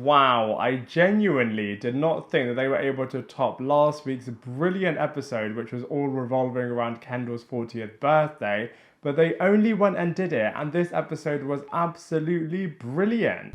Wow, I genuinely did not think that they were able to top last week's brilliant episode, which was all revolving around Kendall's 40th birthday, but they only went and did it, and this episode was absolutely brilliant.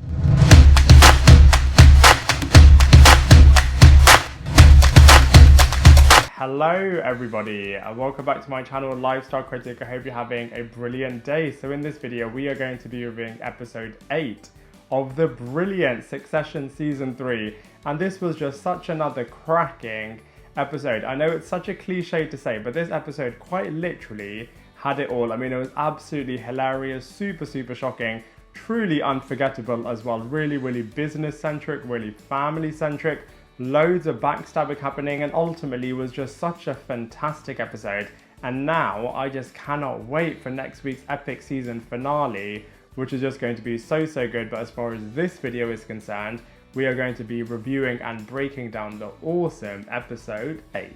Hello everybody, and welcome back to my channel Lifestyle Critic. I hope you're having a brilliant day. So in this video we are going to be reviewing episode 8 of the brilliant Succession season 3, and this was just such another cracking episode. I know it's such a cliche to say, but this episode quite literally had it all. I mean, it was absolutely hilarious, super shocking, truly unforgettable as well, really business centric, really family centric, loads of backstabbing happening, and ultimately was just such a fantastic episode. And now I just cannot wait for next week's epic season finale, which is just going to be so good. But as far as this video is concerned, we are going to be reviewing and breaking down the awesome episode 8.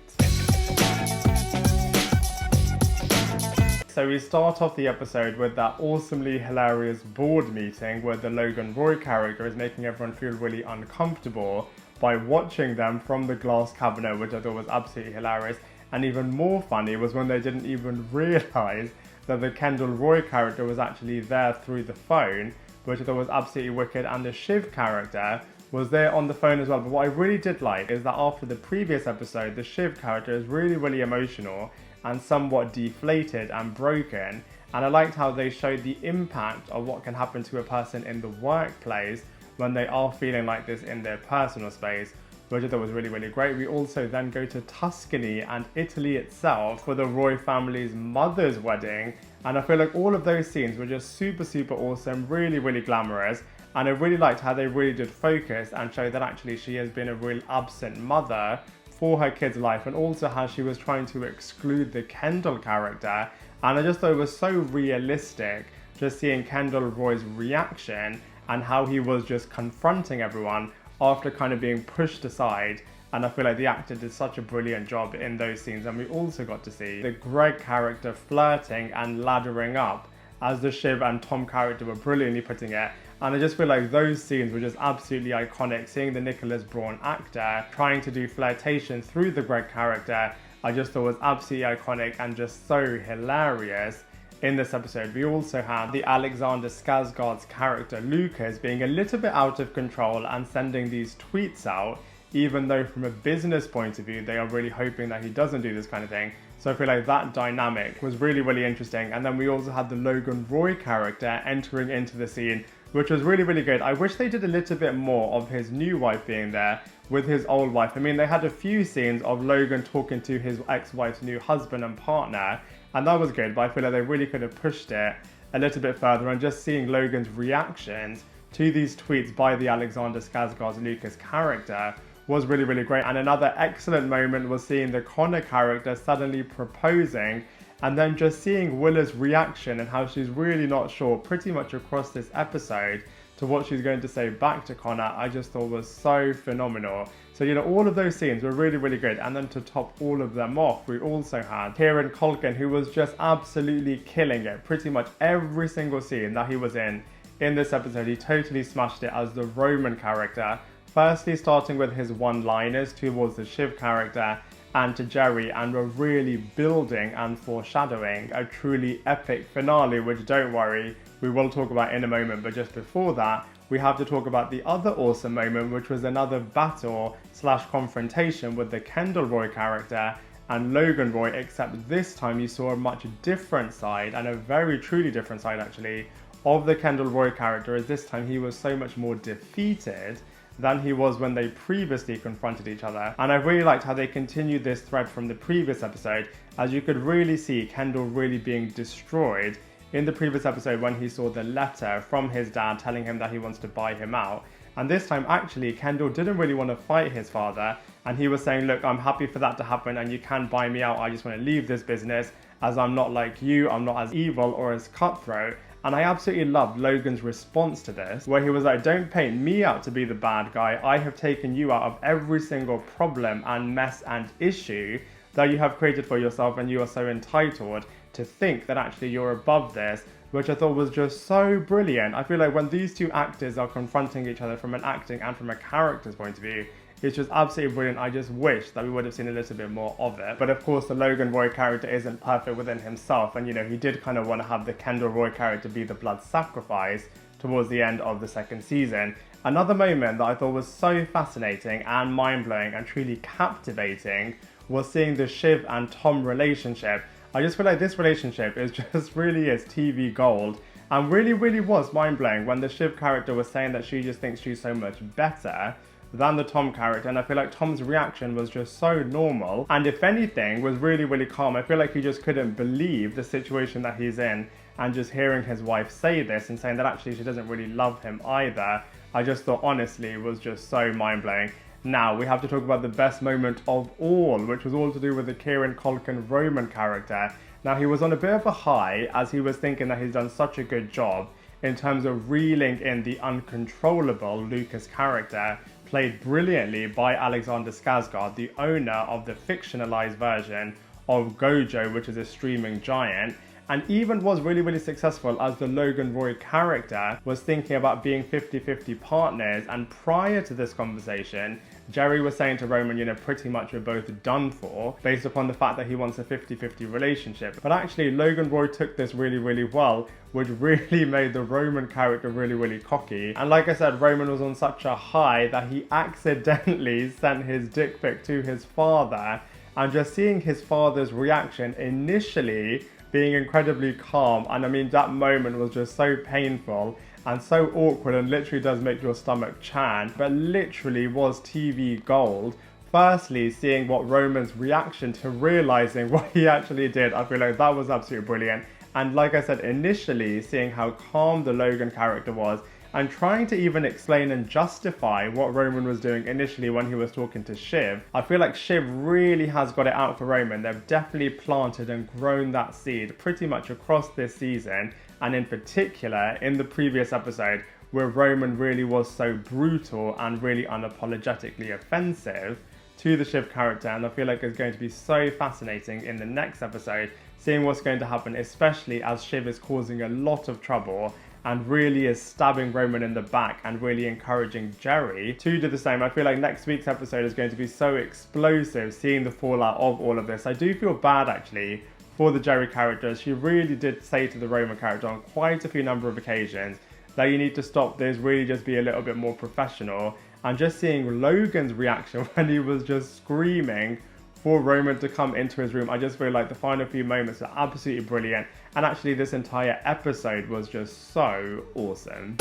So we start off the episode with that awesomely hilarious board meeting where the Logan Roy character is making everyone feel really uncomfortable by watching them from the glass cabinet, which I thought was absolutely hilarious. And even more funny was when they didn't even realise that the Kendall Roy character was actually there through the phone, which I thought was absolutely wicked. And the Shiv character was there on the phone as well. But what I really did like is that after the previous episode, the Shiv character is really emotional and somewhat deflated and broken. And I liked how they showed the impact of what can happen to a person in the workplace when they are feeling like this in their personal space, which I thought was really great. We also then go to Tuscany and Italy itself for the Roy family's mother's wedding, and I feel like all of those scenes were just super awesome, really glamorous. And I really liked how they really did focus and show that actually she has been a real absent mother for her kid's life, and also how she was trying to exclude the Kendall character. And I just thought it was so realistic just seeing Kendall Roy's reaction and how he was just confronting everyone after kind of being pushed aside. And I feel like the actor did such a brilliant job in those scenes. And we also got to see the Greg character flirting and laddering up, as the Shiv and Tom character were brilliantly putting it. And I just feel like those scenes were just absolutely iconic. Seeing the Nicholas Braun actor trying to do flirtation through the Greg character, I just thought was absolutely iconic and just so hilarious. In this episode, we also had the Alexander Skarsgård's character Lucas being a little bit out of control and sending these tweets out, even though from a business point of view, they are really hoping that he doesn't do this kind of thing. So I feel like that dynamic was really interesting. And then we also had the Logan Roy character entering into the scene, which was really good. I wish they did a little bit more of his new wife being there with his old wife. I mean, they had a few scenes of Logan talking to his ex-wife's new husband and partner, and that was good, but I feel like they really could have pushed it a little bit further, and just seeing Logan's reactions to these tweets by the Alexander Skarsgård's Lucas character was really great. And another excellent moment was seeing the Connor character suddenly proposing, and then just seeing Willa's reaction and how she's really not sure pretty much across this episode to what she's going to say back to Connor. I just thought was so phenomenal. So, you know, all of those scenes were really good. And then to top all of them off, we also had Geri and Culkin, who was just absolutely killing it. Pretty much every single scene that he was in this episode, he totally smashed it as the Roman character. Firstly, starting with his one-liners towards the Shiv character and to Geri, and we're really building and foreshadowing a truly epic finale, which, don't worry, we will talk about in a moment. But just before that, we have to talk about the other awesome moment, which was another battle / confrontation with the Kendall Roy character and Logan Roy, except this time you saw a much different side, and a very truly different side actually, of the Kendall Roy character, as this time he was so much more defeated than he was when they previously confronted each other. And I really liked how they continued this thread from the previous episode, as you could really see Kendall really being destroyed in the previous episode when he saw the letter from his dad telling him that he wants to buy him out. And this time actually Kendall didn't really want to fight his father, and he was saying, look, I'm happy for that to happen and you can buy me out, I just want to leave this business as I'm not like you, I'm not as evil or as cutthroat. And I absolutely loved Logan's response to this, where he was like, don't paint me out to be the bad guy, I have taken you out of every single problem and mess and issue that you have created for yourself, and you are so entitled to think that actually you're above this which I thought was just so brilliant. I feel like when these two actors are confronting each other from an acting and from a character's point of view, it's just absolutely brilliant. I just wish that we would have seen a little bit more of it. But of course, the Logan Roy character isn't perfect within himself. And, you know, he did kind of want to have the Kendall Roy character be the blood sacrifice towards the end of the second season. Another moment that I thought was so fascinating and mind-blowing and truly captivating was seeing the Shiv and Tom relationship. I just feel like this relationship is just really is TV gold. And really was mind-blowing when the Shiv character was saying that she just thinks she's so much better than the Tom character, and I feel like Tom's reaction was just so normal, and if anything was really calm. I feel like he just couldn't believe the situation that he's in, and just hearing his wife say this and saying that actually she doesn't really love him either, I just thought honestly was just so mind-blowing. Now we have to talk about the best moment of all, which was all to do with the Kieran Culkin Roman character. Now he was on a bit of a high as he was thinking that he's done such a good job in terms of reeling in the uncontrollable Lucas character, played brilliantly by Alexander Skarsgård, the owner of the fictionalized version of Gojo, which is a streaming giant, and even was really successful as the Logan Roy character was thinking about being 50-50 partners. And prior to this conversation, Geri was saying to Roman, you know, pretty much we're both done for, based upon the fact that he wants a 50-50 relationship. But actually, Logan Roy took this really well, which really made the Roman character really cocky. And like I said, Roman was on such a high that he accidentally sent his dick pic to his father, and just seeing his father's reaction initially being incredibly calm, and I mean that moment was just so painful and so awkward and literally does make your stomach churn, but literally was TV gold. Firstly, seeing what Roman's reaction to realizing what he actually did, I feel like that was absolutely brilliant. And like I said, initially seeing how calm the Logan character was and trying to even explain and justify what Roman was doing initially when he was talking to Shiv. I feel like Shiv really has got it out for Roman. They've definitely planted and grown that seed pretty much across this season, and in particular in the previous episode where Roman really was so brutal and really unapologetically offensive to the Shiv character. And I feel like it's going to be so fascinating in the next episode, seeing what's going to happen, especially as Shiv is causing a lot of trouble and really is stabbing Roman in the back and really encouraging Geri to do the same. I feel like next week's episode is going to be so explosive, seeing the fallout of all of this. I do feel bad actually for the Geri character. She really did say to the Roman character on quite a few number of occasions that you need to stop this, really just be a little bit more professional. And just seeing Logan's reaction when he was just screaming for Roman to come into his room, I just feel like the final few moments are absolutely brilliant. And actually this entire episode was just so awesome.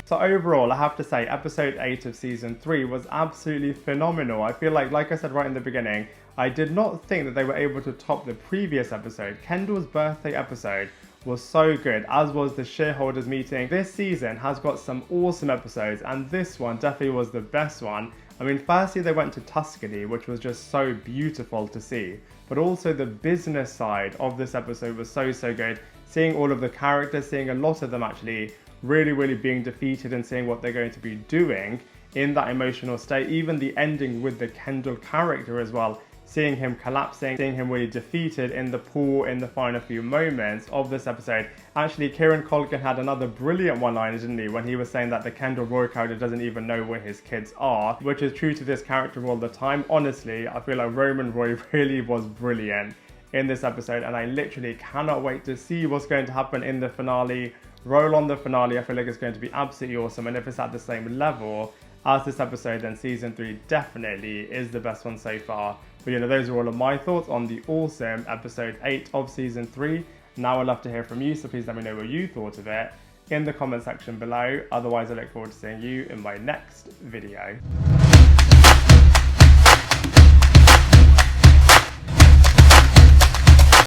So overall, I have to say episode 8 of season 3 was absolutely phenomenal. I feel like I said right in the beginning, I did not think that they were able to top the previous episode. Kendall's birthday episode was so good, as was the shareholders meeting. This season has got some awesome episodes, and this one definitely was the best one. I mean, firstly they went to Tuscany, which was just so beautiful to see, but also the business side of this episode was so good. Seeing all of the characters, seeing a lot of them actually really being defeated and seeing what they're going to be doing in that emotional state. Even the ending with the Kendall character as well, seeing him collapsing, seeing him really defeated in the pool in the final few moments of this episode. Actually, Kieran Culkin had another brilliant one-liner, didn't he, when he was saying that the Kendall Roy character doesn't even know where his kids are, which is true to this character all the time. Honestly, I feel like Roman Roy really was brilliant in this episode, and I literally cannot wait to see what's going to happen in the finale. Roll on the finale, I feel like it's going to be absolutely awesome, and if it's at the same level as this episode, then season 3 definitely is the best one so far. But you know, those are all of my thoughts on the awesome episode 8 of season 3. Now I'd love to hear from you, so please let me know what you thought of it in the comment section below. Otherwise, I look forward to seeing you in my next video.